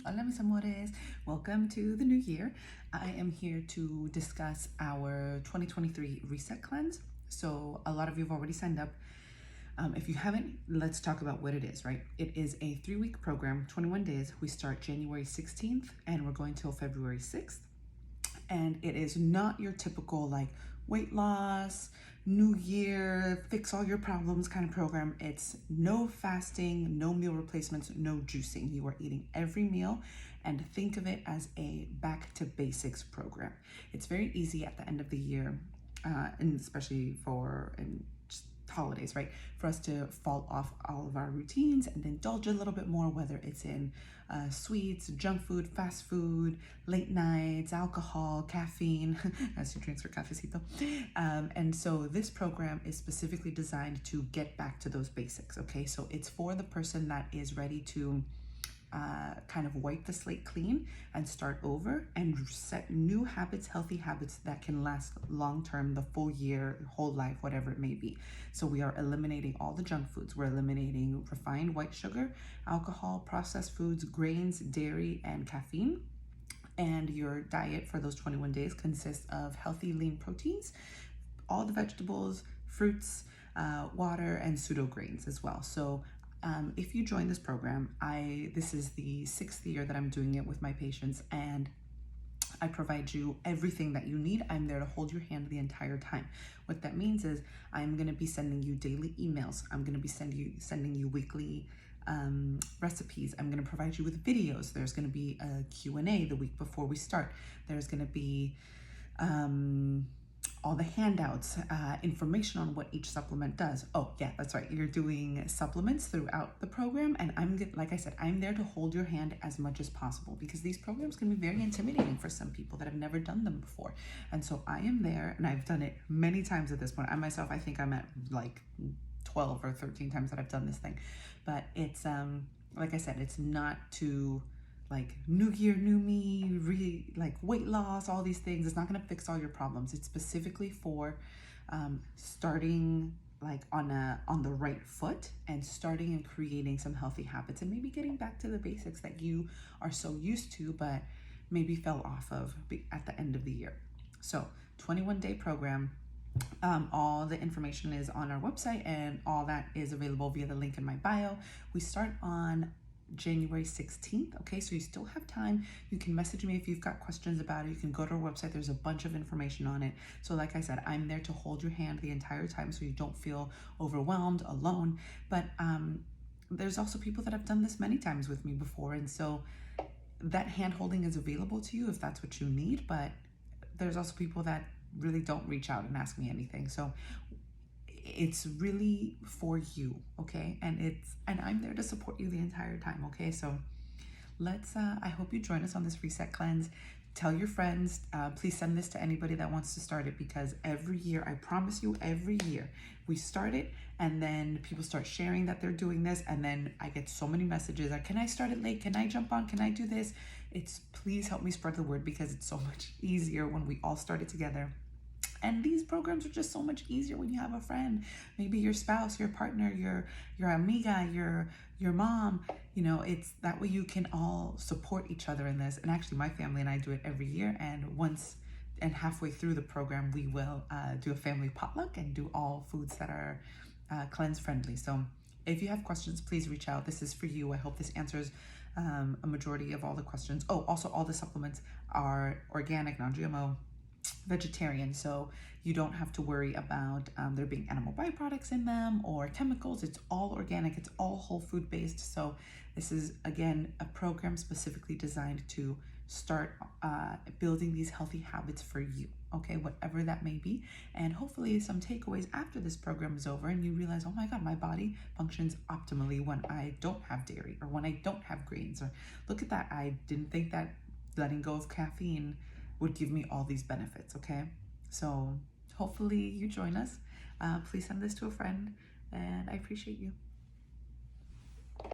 Hola mis amores, welcome to the new year. I am here to discuss our 2023 reset cleanse. So a lot of you have already signed up. If you haven't, let's talk about what it is, right? It is a 3-week program, 21 days. We start January 16th and we're going till February 6th. And it is not your typical like weight loss, new year, fix all your problems kind of program. It's no fasting, no meal replacements, no juicing. You are eating every meal, and think of it as a back to basics program. It's very easy at the end of the year, and especially for holidays, right? For us to fall off all of our routines and indulge a little bit more, whether it's in sweets, junk food, fast food, late nights, alcohol, caffeine, as you drinks for cafecito. And so this program is specifically designed to get back to those basics, okay? So it's for the person that is ready to kind of wipe the slate clean and start over and set new habits, healthy habits that can last long term, the full year, whole life, whatever it may be. So we are eliminating all the junk foods. We're eliminating refined white sugar, alcohol, processed foods, grains, dairy, and caffeine. And your diet for those 21 days consists of healthy, lean proteins, all the vegetables, fruits, water, and pseudo grains as well. So if you join this program, this is the 6th year that I'm doing it with my patients, and I provide you everything that you need. I'm there to hold your hand the entire time. What that means is I'm going to be sending you daily emails. I'm going to be sending you weekly recipes. I'm going to provide you with videos. There's going to be a Q&A the week before we start. There's going to be all the handouts, information on what each supplement does. Oh yeah, that's right. You're doing supplements throughout the program, and like I said, I'm there to hold your hand as much as possible, because these programs can be very intimidating for some people that have never done them before. And so I am there, and I've done it many times at this point. I myself, I think I'm at like 12 or 13 times that I've done this thing. But it's like I said, it's not to like new year, new me, like weight loss, all these things. It's not going to fix all your problems. It's specifically for starting like on the right foot and starting and creating some healthy habits, and maybe getting back to the basics that you are so used to but maybe fell off of at the end of the year. So 21-day program. All the information is on our website, and all that is available via the link in my bio. We start on January 16th. Okay, so you still have time. You can message me if you've got questions about it. You can go to our website. There's a bunch of information on it. So like I said, I'm there to hold your hand the entire time so you don't feel overwhelmed, alone. But there's also people that have done this many times with me before, and so that hand holding is available to you if that's what you need. But there's also people that really don't reach out and ask me anything. So it's really for you, okay? And I'm there to support you the entire time, okay? So let's I hope you join us on this reset cleanse. Tell your friends. Please send this to anybody that wants to start it, because every year, I promise you, every year we start it, and then people start sharing that they're doing this, and then I get so many messages like, can I start it late? Can I jump on? Can I do this? Please help me spread the word, because it's so much easier when we all start it together. And these programs are just so much easier when you have a friend, maybe your spouse, your partner, your amiga, your mom. You know, it's that way you can all support each other in this. And actually, my family and I do it every year. And halfway through the program, we will do a family potluck and do all foods that are cleanse friendly. So if you have questions, please reach out. This is for you. I hope this answers a majority of all the questions. Oh, also all the supplements are organic, non-GMO, vegetarian, so you don't have to worry about there being animal byproducts in them or chemicals. It's all organic, it's all whole food based. So this is, again, a program specifically designed to start building these healthy habits for you, okay, whatever that may be. And hopefully some takeaways after this program is over and you realize, oh my god, my body functions optimally when I don't have dairy or when I don't have grains, or look at that, I didn't think that letting go of caffeine would give me all these benefits, okay? So hopefully you join us. Please send this to a friend, and I appreciate you.